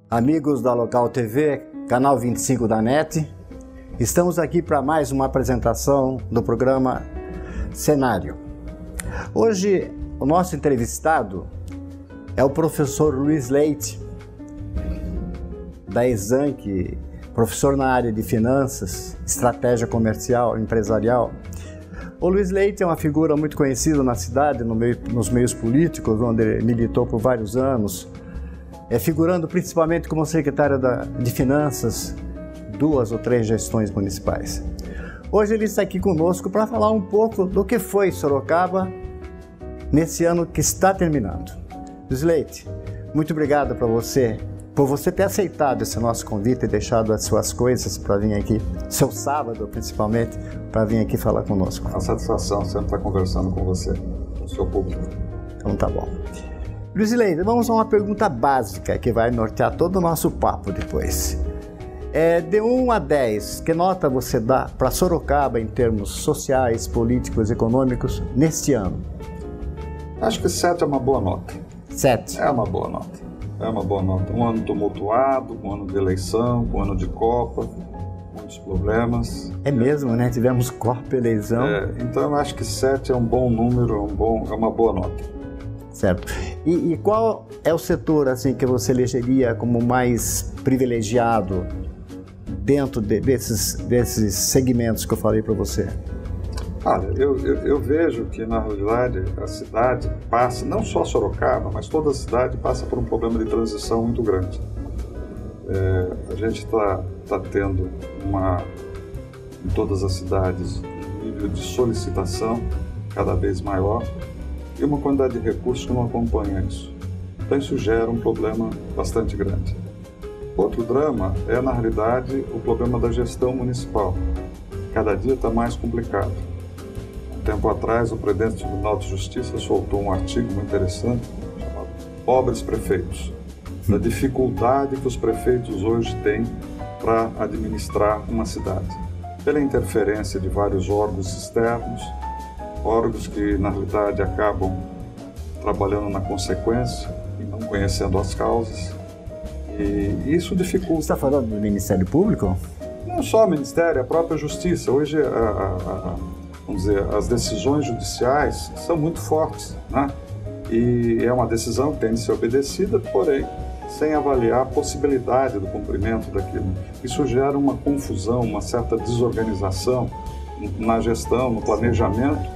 Amigos da Local TV, canal 25 da NET, estamos aqui para mais uma apresentação do programa Cenário. Hoje, o nosso entrevistado é o professor Luiz Leite, da Exanc, professor na área de finanças, estratégia comercial, empresarial. O Luiz Leite é uma figura muito conhecida na cidade, nos meios políticos, onde ele militou por vários anos, figurando principalmente como secretário de Finanças, 2 ou 3 gestões municipais. Hoje ele está aqui conosco para falar um pouco do que foi Sorocaba nesse ano que está terminando. Luiz Leite, muito obrigado por você ter aceitado esse nosso convite e deixado as suas coisas para vir aqui, seu sábado principalmente, para vir aqui falar conosco. É uma satisfação sempre estar conversando com você, com o seu público. Então tá bom. Luiz Leite, vamos a uma pergunta básica que vai nortear todo o nosso papo depois. De 1 a 10, que nota você dá para Sorocaba em termos sociais, políticos, econômicos neste ano? Acho que 7 é uma boa nota. 7? É uma boa nota. É uma boa nota. Um ano tumultuado, um ano de eleição, um ano de Copa, muitos problemas. É mesmo, né? Tivemos Copa, eleição. Então eu acho que 7 é um bom número, é uma boa nota. Certo. E qual é o setor assim, que você elegeria como mais privilegiado dentro desses segmentos que eu falei para você? Olha, eu vejo que, na realidade, a cidade passa, não só Sorocaba, mas toda a cidade passa por um problema de transição muito grande. A gente está tendo em todas as cidades um nível de solicitação cada vez maior e uma quantidade de recursos que não acompanha isso. Então isso gera um problema bastante grande. Outro drama é, na realidade, o problema da gestão municipal. Cada dia está mais complicado. Tempo atrás, o presidente do Tribunal de Justiça soltou um artigo muito interessante chamado Pobres Prefeitos, da dificuldade que os prefeitos hoje têm para administrar uma cidade, pela interferência de vários órgãos externos, órgãos que, na realidade, acabam trabalhando na consequência e não conhecendo as causas, e isso dificulta. Você está falando do Ministério Público? Não só o Ministério, a própria Justiça. Hoje, vamos dizer, as decisões judiciais são muito fortes, né? E é uma decisão que tem de ser obedecida, porém, sem avaliar a possibilidade do cumprimento daquilo. Isso gera uma confusão, uma certa desorganização na gestão, no planejamento,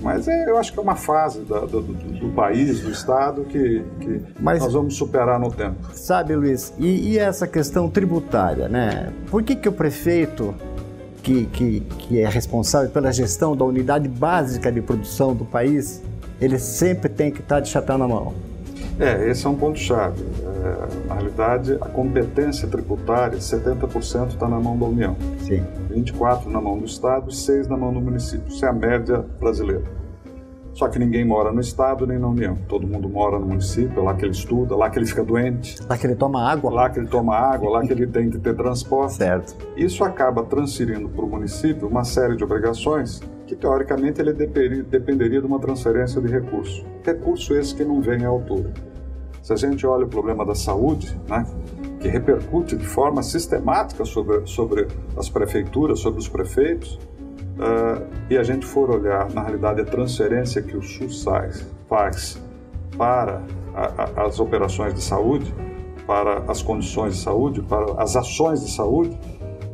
mas eu acho que é uma fase do país, do Estado, que nós vamos superar no tempo. Sabe, Luiz, e essa questão tributária, né? Por que o prefeito que é responsável pela gestão da unidade básica de produção do país, ele sempre tem que estar de chapéu na mão? Esse é um ponto-chave. Na realidade, a competência tributária, 70% está na mão da União. Sim. 24% na mão do Estado e 6% na mão do município. Isso é a média brasileira. Só que ninguém mora no Estado nem na União. Todo mundo mora no município, é lá que ele estuda, lá que ele fica doente. Lá que ele toma água. Lá que ele toma água, lá que ele tem que ter transporte. Certo. Isso acaba transferindo para o município uma série de obrigações que, teoricamente, ele dependeria de uma transferência de recurso. Recurso esse que não vem à altura. Se a gente olha o problema da saúde, né, que repercute de forma sistemática sobre as prefeituras, sobre os prefeitos, e a gente for olhar, na realidade, a transferência que o SUS faz para as operações de saúde, para as condições de saúde, para as ações de saúde,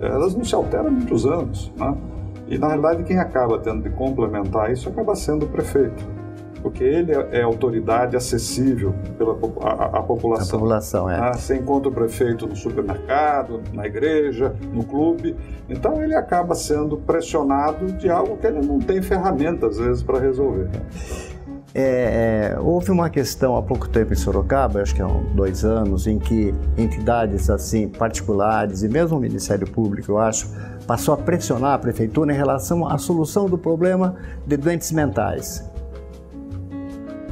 elas não se alteram há muitos anos, né? E, na realidade, quem acaba tendo de complementar isso acaba sendo o prefeito, porque ele é autoridade acessível à população. A população, Você encontra o prefeito no supermercado, na igreja, no clube, então ele acaba sendo pressionado de algo que ele não tem ferramentas, às vezes, para resolver. Houve uma questão há pouco tempo em Sorocaba, acho que há 2 anos, em que entidades assim, particulares e mesmo o Ministério Público, eu acho, passou a pressionar a prefeitura em relação à solução do problema de doentes mentais,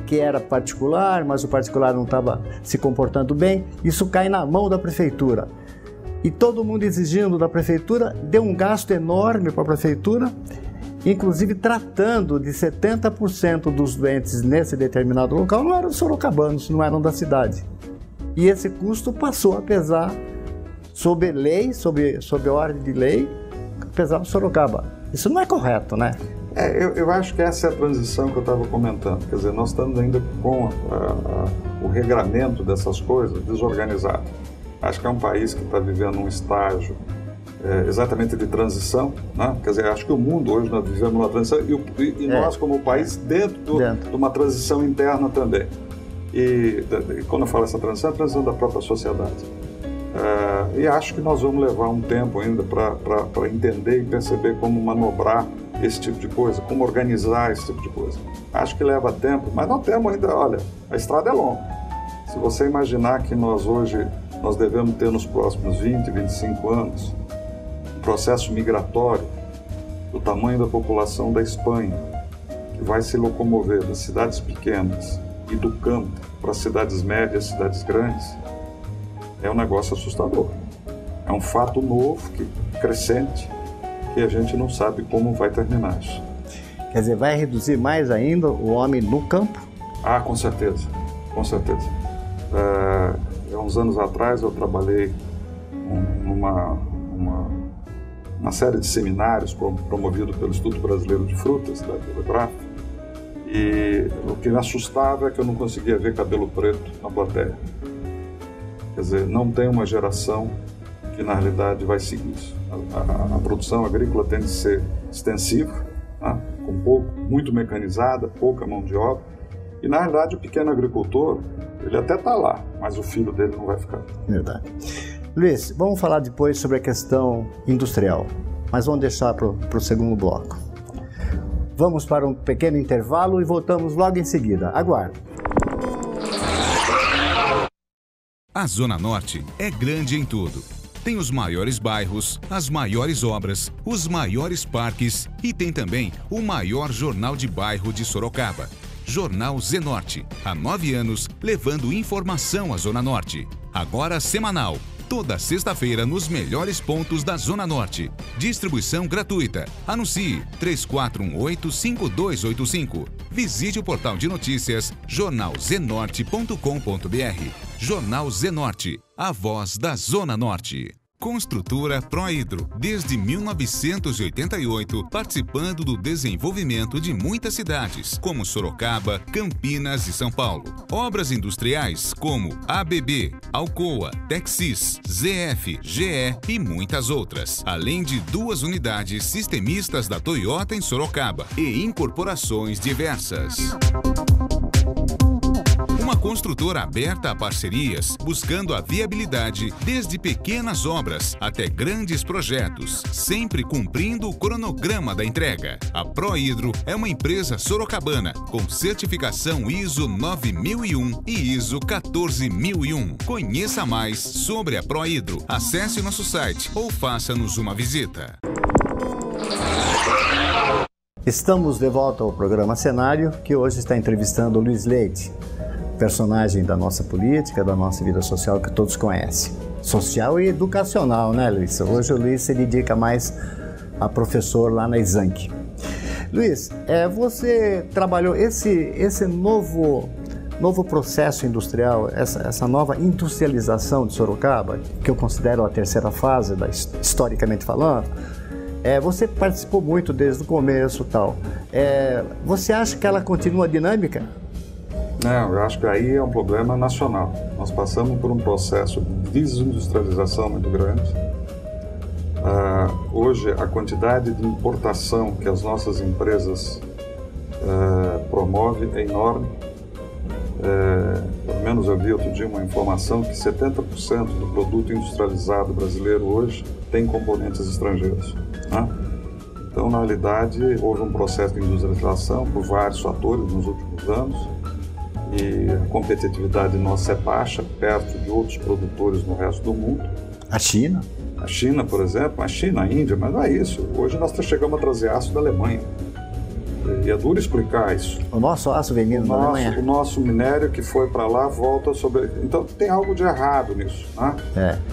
que era particular, mas o particular não estava se comportando bem. Isso cai na mão da prefeitura. E todo mundo exigindo da prefeitura, deu um gasto enorme para a prefeitura, inclusive tratando de 70% dos doentes nesse determinado local não eram sorocabanos, não eram da cidade. e esse custo passou a pesar sob lei, sob ordem de lei, pesar para Sorocaba. Isso não é correto, né? Eu acho que essa é a transição que eu estava comentando. Quer dizer, nós estamos ainda com o regramento dessas coisas desorganizado. Acho que é um país que está vivendo um estágio exatamente de transição, né? Quer dizer, acho que o mundo hoje nós vivemos uma transição e nós como país dentro de uma transição interna também. E quando eu falo essa transição, é a transição da própria sociedade. E acho que nós vamos levar um tempo ainda para entender e perceber como manobrar esse tipo de coisa, como organizar esse tipo de coisa. Acho que leva tempo, mas não temos ainda, olha, a estrada é longa. Se você imaginar que nós devemos ter nos próximos 20, 25 anos um processo migratório do tamanho da população da Espanha, que vai se locomover das cidades pequenas e do campo para cidades médias, cidades grandes, é um negócio assustador. É um fato novo, crescente, que a gente não sabe como vai terminar isso. Quer dizer, vai reduzir mais ainda o homem no campo? Ah, com certeza, com certeza. Há uns anos atrás eu trabalhei numa série de seminários promovido pelo Instituto Brasileiro de Frutas, da Biográfica, e o que me assustava é que eu não conseguia ver cabelo preto na plateia. Quer dizer, não tem uma geração que na realidade vai seguir isso. A produção agrícola tem de ser extensiva, né? Muito mecanizada, pouca mão de obra, e na realidade o pequeno agricultor, ele até está lá, mas o filho dele não vai ficar. Verdade. Luiz, vamos falar depois sobre a questão industrial, mas vamos deixar para o segundo bloco. Vamos para um pequeno intervalo e voltamos logo em seguida. Aguarde. A Zona Norte é grande em tudo. Tem os maiores bairros, as maiores obras, os maiores parques e tem também o maior jornal de bairro de Sorocaba. Jornal Zenorte, há 9 anos, levando informação à Zona Norte. Agora semanal, toda sexta-feira nos melhores pontos da Zona Norte. Distribuição gratuita. Anuncie 3418-5285. Visite o portal de notícias jornalzenorte.com.br. Jornal Zenorte, a voz da Zona Norte. Construtora Prohidro, desde 1988, participando do desenvolvimento de muitas cidades, como Sorocaba, Campinas e São Paulo. Obras industriais como ABB, Alcoa, Texis, ZF, GE e muitas outras. Além de 2 unidades sistemistas da Toyota em Sorocaba e incorporações diversas. Uma construtora aberta a parcerias, buscando a viabilidade desde pequenas obras até grandes projetos, sempre cumprindo o cronograma da entrega. A Prohidro é uma empresa sorocabana com certificação ISO 9001 e ISO 14001. Conheça mais sobre a Prohidro. Acesse nosso site ou faça-nos uma visita. Estamos de volta ao programa Cenário, que hoje está entrevistando o Luiz Leite, personagem da nossa política, da nossa vida social que todos conhecem. Social e educacional, né, Luiz? Hoje o Luiz se dedica mais a professor lá na Exanc. Luiz, você trabalhou esse novo processo industrial, essa nova industrialização de Sorocaba, que eu considero a terceira fase, historicamente falando, você participou muito desde o começo e tal. Você acha que ela continua dinâmica? Não, eu acho que aí é um problema nacional. Nós passamos por um processo de desindustrialização muito grande. Hoje, a quantidade de importação que as nossas empresas promovem é enorme. Pelo menos eu vi outro dia uma informação que 70% do produto industrializado brasileiro hoje tem componentes estrangeiros, né? Então, na realidade, houve um processo de industrialização por vários fatores nos últimos anos. E a competitividade nossa é baixa, perto de outros produtores no resto do mundo. A China? A China, por exemplo, a Índia, mas não é isso. Hoje nós chegamos a trazer aço da Alemanha. E é duro explicar isso. O nosso aço vem vindo da Alemanha? O nosso minério que foi para lá volta sobre... Então tem algo de errado nisso, né?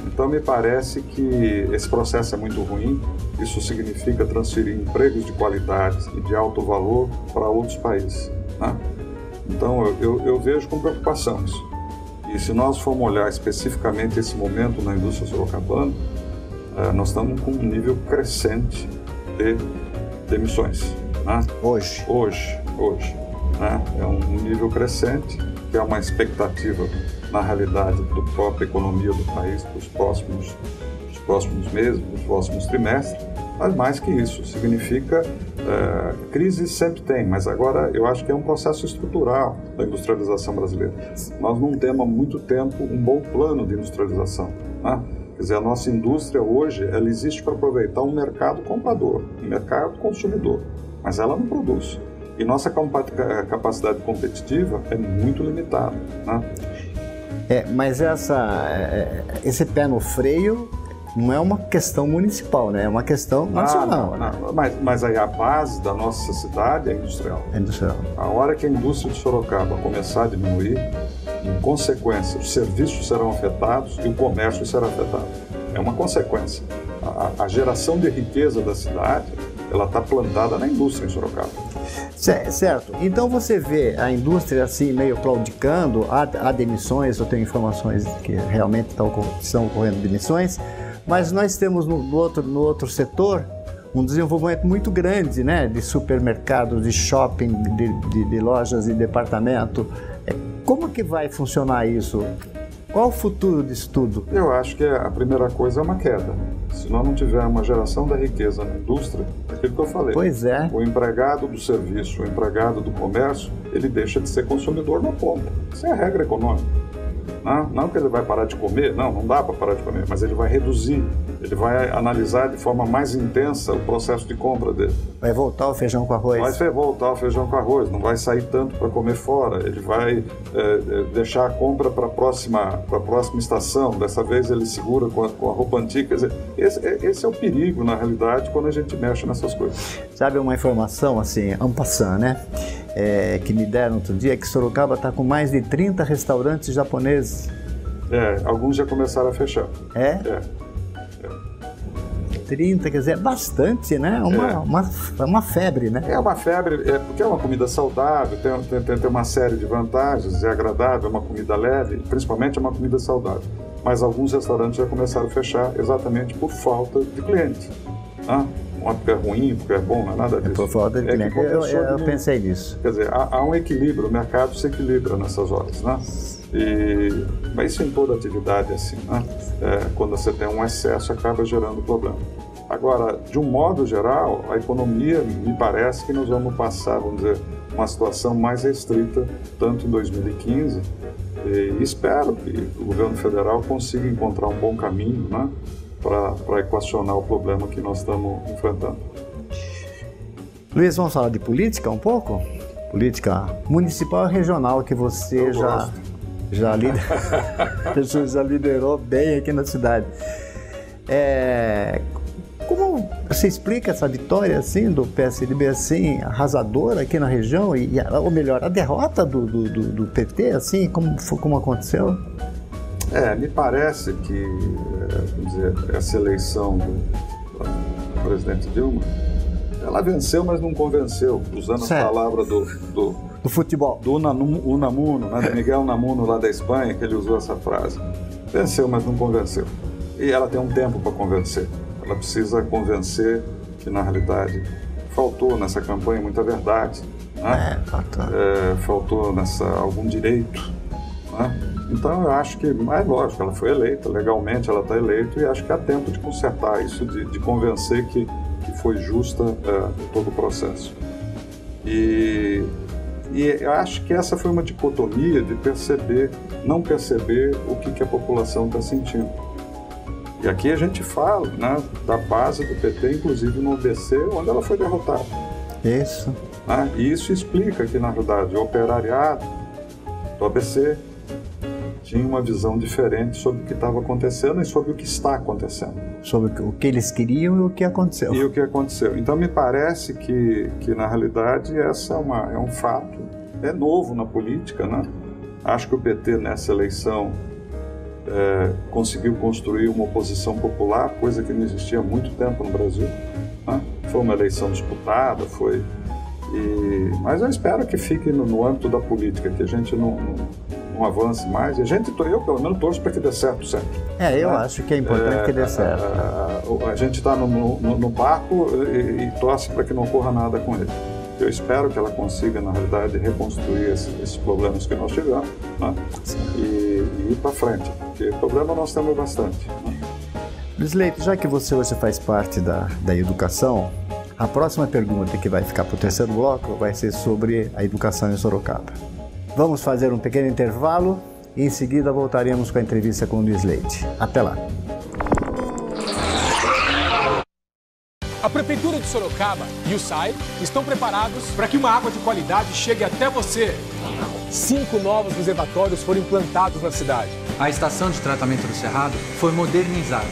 Então me parece que esse processo é muito ruim. Isso significa transferir empregos de qualidade e de alto valor para outros países, né? Então eu vejo com preocupação isso. E se nós formos olhar especificamente esse momento na indústria sorocabana, nós estamos com um nível crescente de demissões. Né? Hoje. Né? É um nível crescente, que é uma expectativa, na realidade, da própria economia do país para os próximos meses, para os próximos trimestres. Mas mais que isso, significa crise sempre tem, mas agora eu acho que é um processo estrutural da industrialização brasileira. Nós não temos há muito tempo um bom plano de industrialização. Né? Quer dizer, a nossa indústria hoje, ela existe para aproveitar um mercado comprador, um mercado consumidor, mas ela não produz. E nossa capacidade competitiva é muito limitada. Né? Mas esse pé no freio não é uma questão municipal, né? É uma questão nacional. Não. Mas aí a base da nossa cidade é industrial. É industrial. A hora que a indústria de Sorocaba começar a diminuir, em consequência, os serviços serão afetados e o comércio será afetado. É uma consequência. A geração de riqueza da cidade, ela está plantada na indústria em Sorocaba. Certo. Então você vê a indústria assim meio claudicando, há demissões, eu tenho informações que realmente estão ocorrendo demissões, mas nós temos no outro setor um desenvolvimento muito grande, né, de supermercados, de shopping, de lojas e departamento. Como que vai funcionar isso? Qual o futuro disso tudo? Eu acho que a primeira coisa é uma queda. Se nós não tivermos uma geração da riqueza na indústria, é aquilo que eu falei. Pois é. O empregado do serviço, o empregado do comércio, ele deixa de ser consumidor na ponta. Isso é a regra econômica. Não que ele vai parar de comer, não dá para parar de comer, mas ele vai reduzir, ele vai analisar de forma mais intensa o processo de compra dele. Vai voltar o feijão com arroz? Vai voltar o feijão com arroz, não vai sair tanto para comer fora, ele vai deixar a compra para a próxima estação, dessa vez ele segura com a roupa antiga. Quer dizer, esse é o perigo, na realidade, quando a gente mexe nessas coisas. Sabe uma informação, assim, en passant, né? Que me deram outro dia, que Sorocaba está com mais de 30 restaurantes japoneses. Alguns já começaram a fechar. 30, quer dizer, é bastante, né? Uma febre, né? É uma febre, porque é uma comida saudável, tem uma série de vantagens, é agradável, é uma comida leve, principalmente é uma comida saudável. Mas alguns restaurantes já começaram a fechar exatamente por falta de cliente. Não é porque é ruim, porque é bom, não é nada disso. Por falta de cliente. Eu pensei nisso. Quer dizer, há um equilíbrio, o mercado se equilibra nessas horas, né? Mas isso em toda atividade é assim, né? Quando você tem um excesso, acaba gerando problema. Agora, de um modo geral, a economia, me parece que nós vamos passar, vamos dizer, uma situação mais restrita, tanto em 2015, e espero que o governo federal consiga encontrar um bom caminho, né, para equacionar o problema que nós estamos enfrentando. Liz, vamos falar de política um pouco? Política municipal e regional, que você já liderou bem aqui na cidade. Como você explica essa vitória assim, do PSDB assim, arrasadora aqui na região, ou melhor, a derrota do PT, assim, como aconteceu? Me parece que vamos dizer, essa eleição do presidente Dilma, ela venceu, mas não convenceu, usando as palavras do futebol. Do Unamuno, né, do Miguel Unamuno lá da Espanha, que ele usou essa frase. Venceu, mas não convenceu. E ela tem um tempo para convencer. Ela precisa convencer que, na realidade, faltou nessa campanha muita verdade. Né? Faltou algum direito. Né? Então, eu acho que, mas lógico, ela foi eleita, legalmente ela está eleita, e acho que há tempo de consertar isso, de convencer que foi justa todo o processo. E eu acho que essa foi uma dicotomia de não perceber o que a população está sentindo. E aqui a gente fala, né, da base do PT, inclusive no ABC, onde ela foi derrotada. Isso. Né? E isso explica que, na verdade, o operariado do ABC tinha uma visão diferente sobre o que estava acontecendo e sobre o que está acontecendo. Sobre o que eles queriam e o que aconteceu. E o que aconteceu. Então, me parece que na realidade, essa é um fato, novo na política, né? Acho que o PT, nessa eleição, conseguiu construir uma oposição popular, coisa que não existia há muito tempo no Brasil. Né? Foi uma eleição disputada, mas eu espero que fique no âmbito da política, que a gente não não avance mais. E eu pelo menos torço para que dê certo sempre. Eu acho que é importante que dê certo. A gente está no barco e torce para que não ocorra nada com ele. Eu espero que ela consiga, na realidade, reconstruir esses problemas que nós tivemos, né? E ir para frente, porque problema nós temos bastante. Né? Luiz Leite, já que você hoje faz parte da educação, a próxima pergunta que vai ficar para o terceiro bloco vai ser sobre a educação em Sorocaba. Vamos fazer um pequeno intervalo e em seguida voltaremos com a entrevista com o Luiz Leite. Até lá! A Prefeitura de Sorocaba e o SAI estão preparados para que uma água de qualidade chegue até você. 5 novos reservatórios foram implantados na cidade. A estação de tratamento do Cerrado foi modernizada.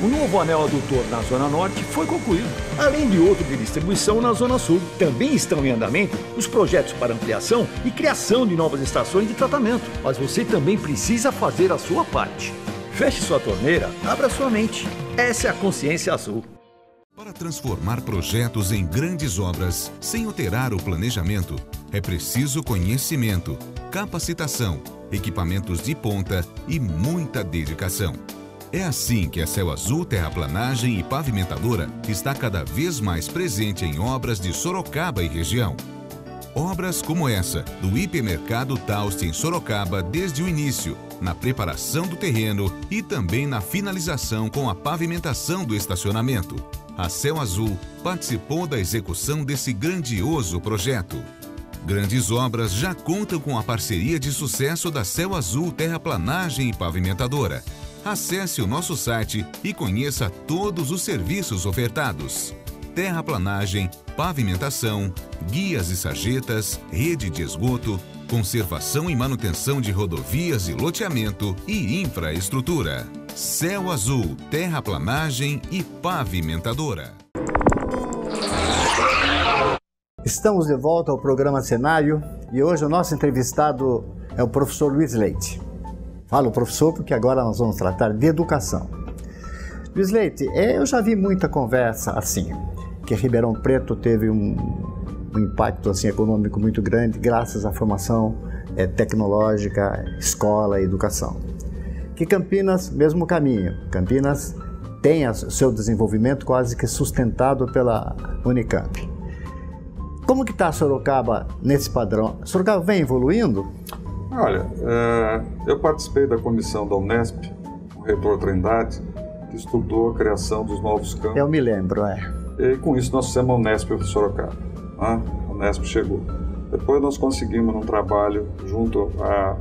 O novo anel adutor na Zona Norte foi concluído, além de outro de distribuição na Zona Sul. Também estão em andamento os projetos para ampliação e criação de novas estações de tratamento. Mas você também precisa fazer a sua parte. Feche sua torneira, abra sua mente. Essa é a Consciência Azul. Para transformar projetos em grandes obras sem alterar o planejamento, é preciso conhecimento, capacitação, equipamentos de ponta e muita dedicação. É assim que a Céu Azul Terraplanagem e Pavimentadora está cada vez mais presente em obras de Sorocaba e região. Obras como essa, do hipermercado Taust em Sorocaba desde o início, na preparação do terreno e também na finalização com a pavimentação do estacionamento. A Céu Azul participou da execução desse grandioso projeto. Grandes obras já contam com a parceria de sucesso da Céu Azul Terraplanagem e Pavimentadora. Acesse o nosso site e conheça todos os serviços ofertados. Terraplanagem, pavimentação, guias e sarjetas, rede de esgoto, conservação e manutenção de rodovias e loteamento e infraestrutura. Céu Azul, Terraplanagem e Pavimentadora. Estamos de volta ao programa Cenário e hoje o nosso entrevistado é o professor Luiz Leite. Falo professor porque agora nós vamos tratar de educação. Luiz Leite, eu já vi muita conversa assim, que Ribeirão Preto teve um impacto assim, econômico muito grande graças à formação tecnológica, escola e educação. Que Campinas, mesmo caminho. Campinas tem seu desenvolvimento quase que sustentado pela Unicamp. Como que está Sorocaba nesse padrão? Sorocaba vem evoluindo? Olha, eu participei da comissão da Unesp, o reitor Trindade, que estudou a criação dos novos campos. Eu me lembro, E com isso nós fizemos a Unesp para Sorocaba. Né? A Unesp chegou. Depois nós conseguimos, num trabalho junto à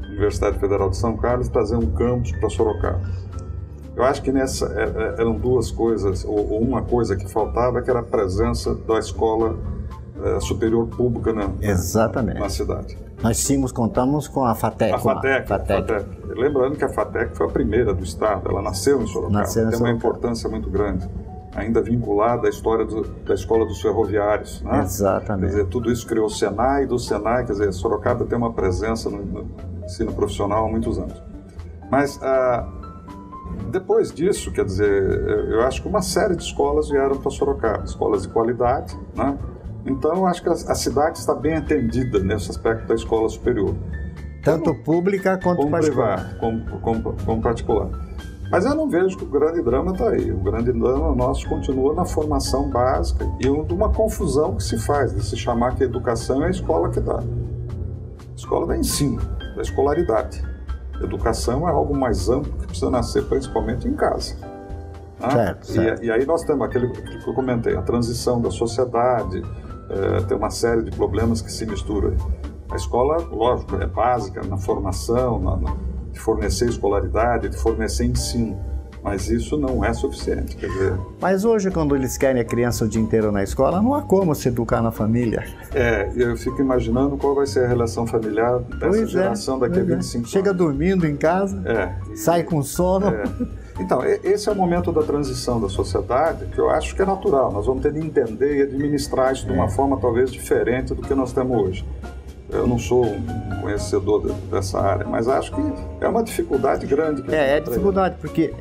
Universidade Federal de São Carlos, trazer um campus para Sorocaba. Eu acho que eram duas coisas, ou uma coisa que faltava, que era a presença da escola superior pública na cidade. Nós contamos com a FATEC. A FATEC. Lembrando que a FATEC foi a primeira do estado, ela nasceu em Sorocaba, tem uma importância muito grande, ainda vinculada à história da escola dos ferroviários. Né? Exatamente. Quer dizer, tudo isso criou o Senai, e do Senai, quer dizer, Sorocaba tem uma presença no ensino profissional há muitos anos. Mas depois disso, quer dizer, eu acho que uma série de escolas vieram para Sorocaba, escolas de qualidade, né? Então, eu acho que a cidade está bem atendida nesse aspecto da escola superior. Tanto pública quanto particular. Como particular. Mas eu não vejo que o grande drama está aí. O grande drama nosso continua na formação básica e de uma confusão que se faz, de se chamar que a educação é a escola que dá. A escola dá ensino, da escolaridade. A educação é algo mais amplo que precisa nascer principalmente em casa. Né? Certo. E aí nós temos aquele que eu comentei, a transição da sociedade, tem uma série de problemas que se misturam. A escola, lógico, é básica na formação, de fornecer escolaridade, de fornecer ensino, mas isso não é suficiente. Quer dizer... Mas hoje, quando eles querem a criança o dia inteiro na escola, não há como se educar na família. Eu fico imaginando qual vai ser a relação familiar dessa geração daqui a 25 anos. Chega dormindo em casa, sai com sono. Então, esse é o momento da transição da sociedade, que eu acho que é natural. Nós vamos ter de entender e administrar isso de uma forma talvez diferente do que nós temos hoje. Eu não sou um conhecedor dessa área, mas acho que é uma dificuldade grande. É dificuldade, porque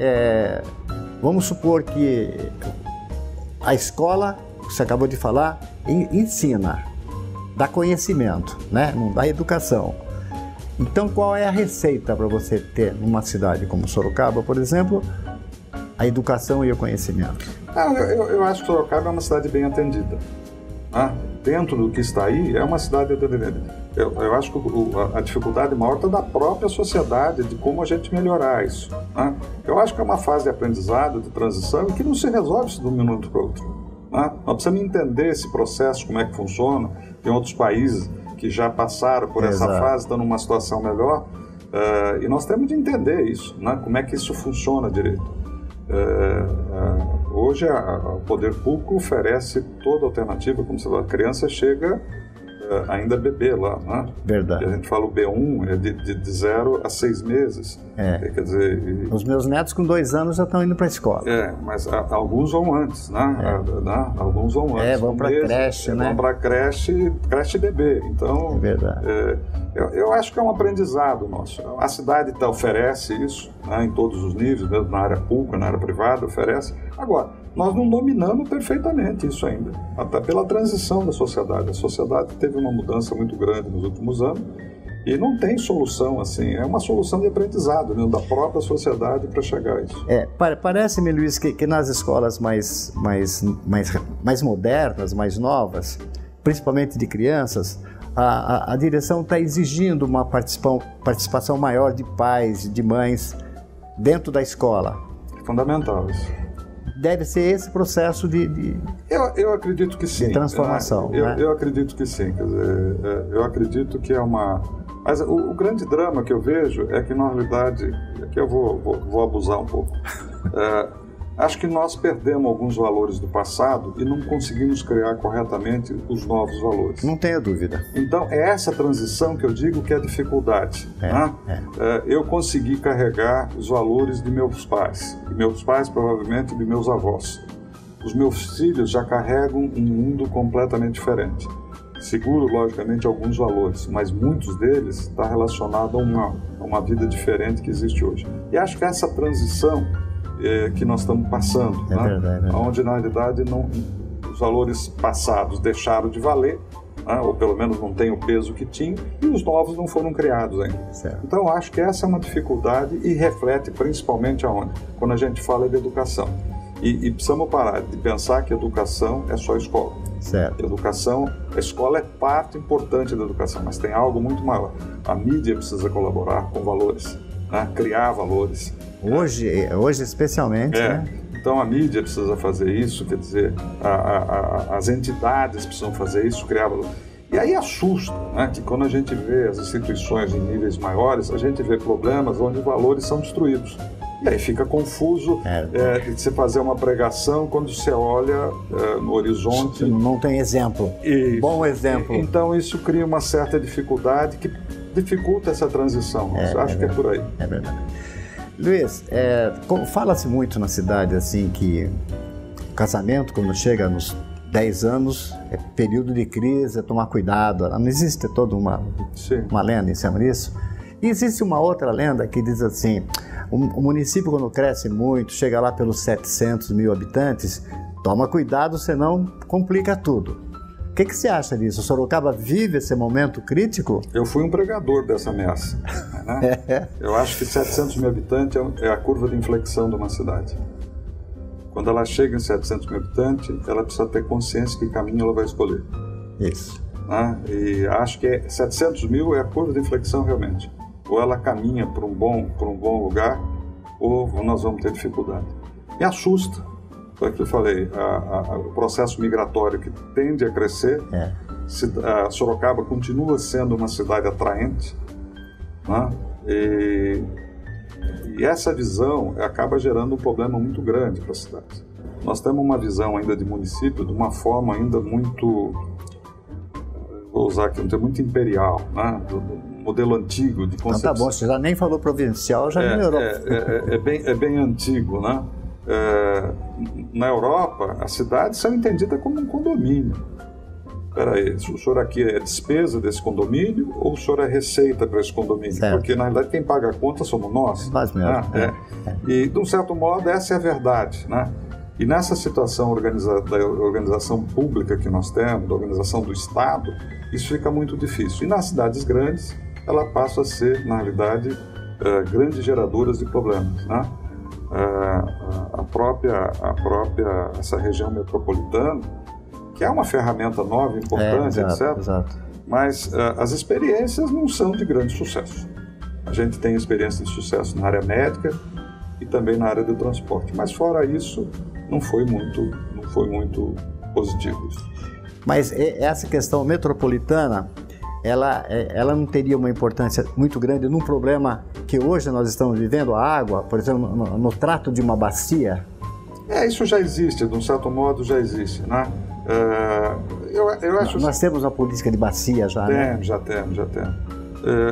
vamos supor que a escola, que você acabou de falar, ensina, dá conhecimento, né? Não dá educação. Então, qual é a receita para você ter numa cidade como Sorocaba, por exemplo, a educação e o conhecimento? Eu acho que Sorocaba é uma cidade bem atendida. Dentro do que está aí, é uma cidade atendida. Eu acho que a dificuldade maior está da própria sociedade, de como a gente melhorar isso. Eu acho que é uma fase de aprendizado, de transição, que não se resolve de um minuto para o outro. Nós precisamos entender esse processo, como é que funciona. Tem outros países que já passaram por essa fase, estão numa situação melhor, e nós temos de entender isso, como é que isso funciona direito. Hoje o poder público oferece toda a alternativa, como você falou, a criança chega ainda bebê lá, Verdade. E a gente fala o B1 é de 0 a 6 meses. Quer dizer, os meus netos com 2 anos já estão indo para a escola. Mas alguns vão antes, Alguns vão antes. Vão para creche, Vão para creche bebê. Então, eu acho que é um aprendizado nosso. A cidade oferece isso, em todos os níveis, mesmo na área pública, na área privada, oferece. Agora, nós não dominamos perfeitamente isso ainda, até pela transição da sociedade. A sociedade teve uma mudança muito grande nos últimos anos e não tem solução assim. É uma solução de aprendizado da própria sociedade para chegar a isso. Parece-me, Luiz, que nas escolas mais modernas, mais novas, principalmente de crianças, a direção está exigindo uma participação maior de pais e de mães dentro da escola. Fundamental isso. Deve ser esse processo de eu acredito que sim. De transformação. Eu acredito que sim. Quer dizer, eu acredito que é uma... Mas o grande drama que eu vejo é que, na realidade, aqui eu vou abusar um pouco, acho que nós perdemos alguns valores do passado e não conseguimos criar corretamente os novos valores. Não tenha dúvida. Então, é essa transição que eu digo que é a dificuldade. Eu consegui carregar os valores de meus pais, provavelmente de meus avós. Os meus filhos já carregam um mundo completamente diferente. Seguro, logicamente, alguns valores, mas muitos deles estão relacionados a uma vida diferente que existe hoje. E acho que essa transição que nós estamos passando, verdade, onde, na realidade, os valores passados deixaram de valer, ou pelo menos não tem o peso que tinham, e os novos não foram criados ainda. Certo. Então, acho que essa é uma dificuldade e reflete principalmente aonde? Quando a gente fala de educação. E precisamos parar de pensar que educação é só escola. Certo. A escola é parte importante da educação, mas tem algo muito maior. A mídia precisa colaborar com valores, criar valores. Hoje especialmente, Então a mídia precisa fazer isso, quer dizer, as entidades precisam fazer isso, criar valores. E aí assusta, que quando a gente vê as instituições em níveis maiores, a gente vê problemas onde valores são destruídos. E aí fica confuso de você fazer uma pregação quando você olha no horizonte. Não tem exemplo. Isso. Bom exemplo. Então isso cria uma certa dificuldade que dificulta essa transição. Acho que é por aí. É verdade. Luiz, fala-se muito na cidade assim que o casamento, quando chega nos 10 anos, é período de crise, é tomar cuidado. Não existe toda uma lenda em cima disso? E existe uma outra lenda que diz assim, o município quando cresce muito, chega lá pelos 700 mil habitantes, toma cuidado, senão complica tudo. O que você acha disso? O Sorocaba vive esse momento crítico? Eu fui um pregador dessa ameaça. Eu acho que 700 mil habitantes é a curva de inflexão de uma cidade. Quando ela chega em 700 mil habitantes, ela precisa ter consciência que caminho ela vai escolher. Isso. E acho que 700 mil é a curva de inflexão realmente. Ou ela caminha para um bom lugar, ou nós vamos ter dificuldade. Me assusta, foi o que eu falei, o processo migratório que tende a crescer. Sorocaba continua sendo uma cidade atraente, e essa visão acaba gerando um problema muito grande para a cidade. Nós temos uma visão ainda de município de uma forma ainda muito, vou usar aqui um termo, muito imperial, do modelo antigo de concepção. Então tá bom, você já nem falou provincial, já melhorou. É bem antigo, Na Europa, as cidades são entendidas como um condomínio. Espera aí, o senhor aqui é despesa desse condomínio ou o senhor é receita para esse condomínio? Certo. Porque, na realidade, quem paga a conta somos nós. Nós mesmos. E, de um certo modo, essa é a verdade, E nessa situação da organização pública que nós temos, da organização do Estado, isso fica muito difícil. E nas cidades grandes, ela passa a ser, na realidade, grandes geradoras de problemas, né? Essa região metropolitana, que é uma ferramenta nova, importante, etc. Exato. Mas as experiências não são de grande sucesso. A gente tem experiência de sucesso na área médica e também na área do transporte. Mas fora isso, não foi muito positivo. Mas essa questão metropolitana, ela não teria uma importância muito grande num problema que hoje nós estamos vivendo, a água, por exemplo, no trato de uma bacia? Isso já existe, de um certo modo já existe, né? Eu acho nós temos uma política de bacia já, né? Já temos.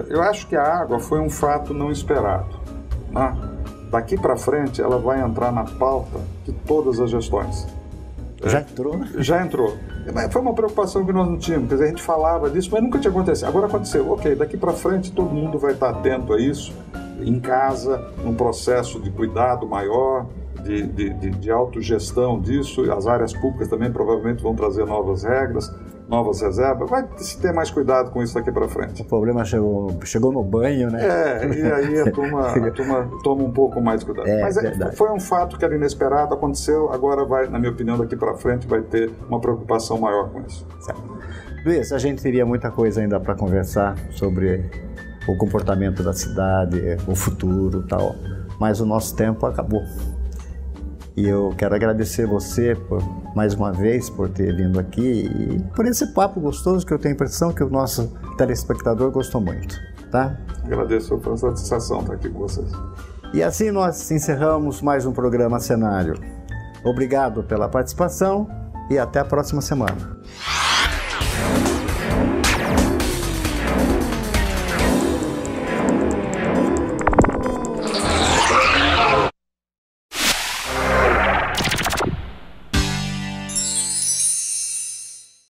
Eu acho que a água foi um fato não esperado, né? Daqui para frente ela vai entrar na pauta de todas as gestões. Já entrou? Já entrou. Foi uma preocupação que nós não tínhamos, quer dizer, a gente falava disso, mas nunca tinha acontecido. Agora aconteceu, ok, daqui para frente todo mundo vai estar atento a isso, em casa, num processo de cuidado maior, de autogestão disso. As áreas públicas também provavelmente vão trazer novas regras, novas reservas. Vai se ter mais cuidado com isso daqui para frente. O problema chegou no banho, né? E aí a turma toma um pouco mais de cuidado. Mas foi um fato que era inesperado, aconteceu, agora vai, na minha opinião, daqui para frente vai ter uma preocupação maior com isso. Certo. Luiz, a gente teria muita coisa ainda para conversar sobre o comportamento da cidade, o futuro e tal, mas o nosso tempo acabou. E eu quero agradecer você mais uma vez por ter vindo aqui e por esse papo gostoso que eu tenho a impressão que o nosso telespectador gostou muito, tá? Agradeço, foi uma satisfação estar aqui com vocês. E assim nós encerramos mais um programa Cenário. Obrigado pela participação e até a próxima semana.